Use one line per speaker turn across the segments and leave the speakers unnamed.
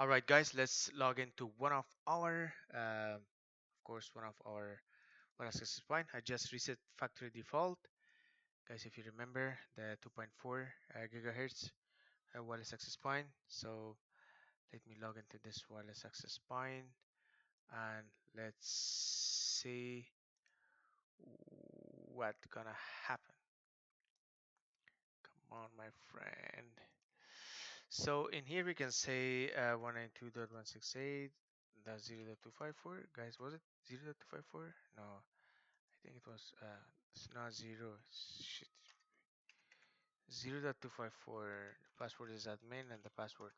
All right, guys, let's log into one of our, of course, one of our wireless access point. I just reset factory default, guys. If you remember the 2.4 gigahertz wireless access point. So let me log into this wireless access point and let's see what gonna happen. Come on, my friend. So in here we can say 192.168.0.254. Guys, was it 0.254? No, I think it was it's not zero. Shit. 0.254. The password is admin and the password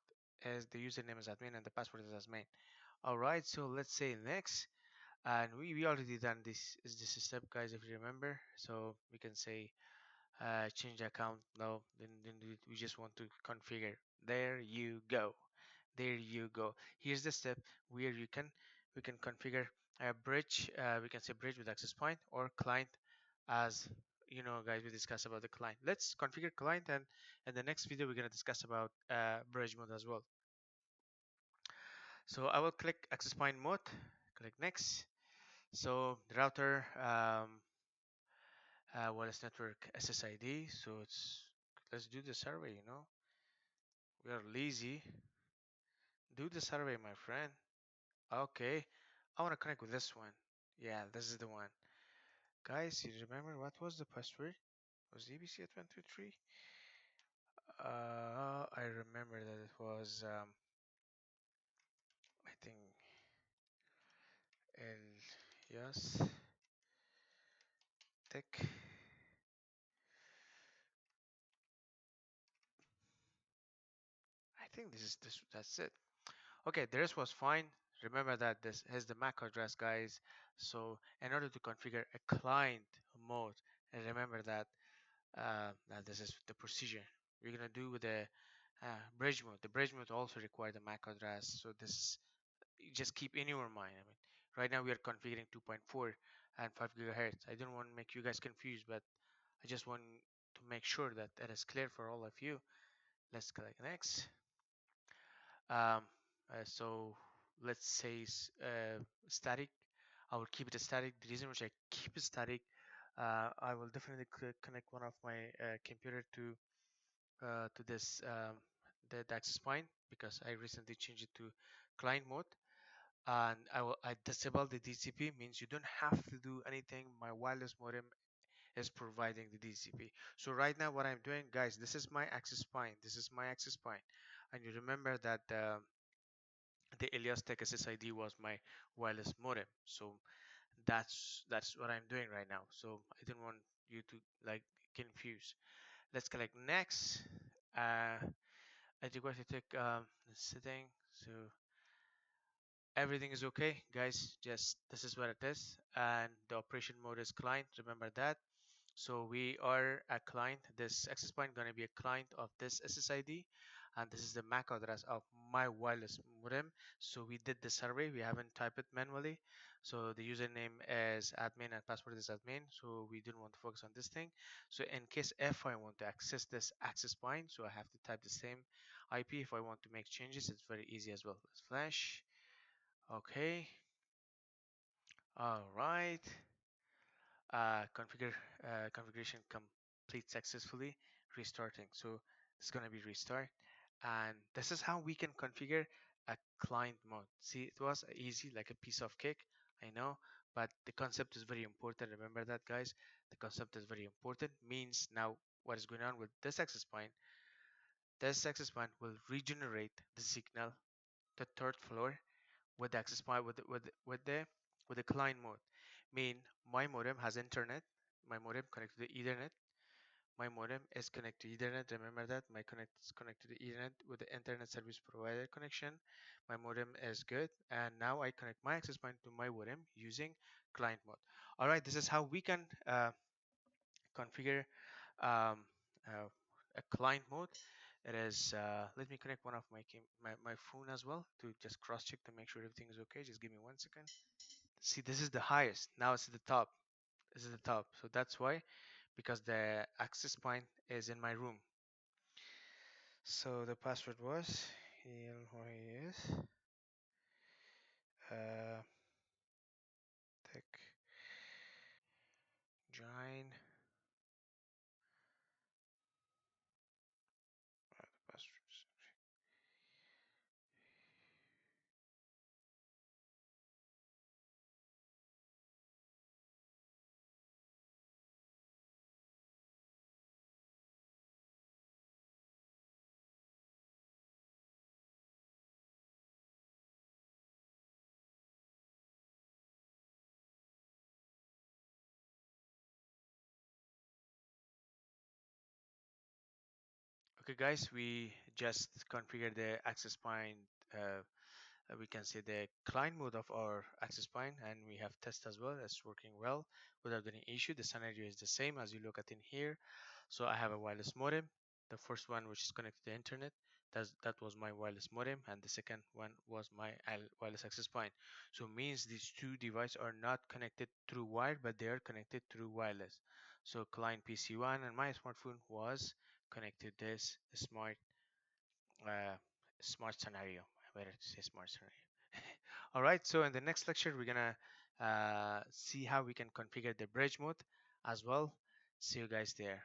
as the username is admin and the password is admin. Alright, so let's say next. And we already done this step, guys, if you remember. So we can say change the account. No, then we just want to configure. There you go. There you go. Here's the step where we can configure a bridge. We can say bridge with access point or client, as you know, guys. We discuss about the client. Let's configure client, and in the next video we're gonna discuss about bridge mode as well. So I will click access point mode. Click next. So the router wireless network SSID. So let's do the survey. We are lazy. Do the survey, my friend. Okay, I want to connect with this one. Yeah, this is the one. Guys, you remember what was the password? Was EBC at 123? I remember that it was, I think, yes, tech. I think that's it. Okay, the rest was fine. Remember that this has the MAC address, guys. So in order to configure a client mode, and remember that this is the procedure we're gonna do with the bridge mode. The bridge mode also require the MAC address. So this you just keep in your mind. I mean, right now we are configuring 2.4 and 5 gigahertz. I don't want to make you guys confused, but I just want to make sure that that is clear for all of you. Let's click next. Um, so let's say static. I will keep it static. The reason which I keep it static, I will definitely connect one of my computer to this the access point because I recently changed it to client mode, and I disable the DCP. Means you don't have to do anything. My wireless modem is providing the DCP. So right now what I'm doing, guys, this is my access point. This is my access point, and you remember that the Elias Tech SSID was my wireless modem. So that's what I'm doing right now. So I don't want you to like confuse. Let's click next. I request you take the setting. So everything is okay, guys. Just this is what it is, and the operation mode is client. Remember that. So we are a client. This access point gonna be a client of this SSID, and this is the MAC address of my wireless modem. So we did the survey. We haven't typed it manually. So the username is admin and password is admin. So we didn't want to focus on this thing. So in case if I want to access this access point, so I have to type the same IP. If I want to make changes, it's very easy as well. Let's flash. Okay. All right. Configuration complete successfully. Restarting. So it's gonna be restart, and this is how we can configure a client mode. See, it was easy, like a piece of cake. I know, but the concept is very important. Remember that, guys. The concept is very important. Means now what is going on with this access point? This access point will regenerate the signal to third floor with the access point with the client mode. Mean my modem has internet. My modem connected to the Ethernet. My modem is connected to Ethernet. Remember that my connect is connected to Ethernet with the internet service provider connection. My modem is good, and now I connect my access point to my modem using client mode. All right, this is how we can configure um, uh, a client mode. It is. Let me connect one of my phone as well to just cross check to make sure everything is okay. Just give me 1 second. See, this is the highest. Now it's at the top. This is the top. So that's why, because the access point is in my room. So the password was this. Tech join passwords. Okay, guys, we just configured the access point. We can see the client mode of our access point, and we have test as well. It's working well without any issue. The scenario is the same as you look at in here. So I have a wireless modem. The first one, which is connected to the internet, that was my wireless modem, and the second one was my wireless access point. So means these two devices are not connected through wire, but they are connected through wireless. So client PC1 and my smartphone was connected this uh, smart scenario. I better say smart scenario. All right, so in the next lecture, we're gonna see how we can configure the bridge mode as well. See you guys there.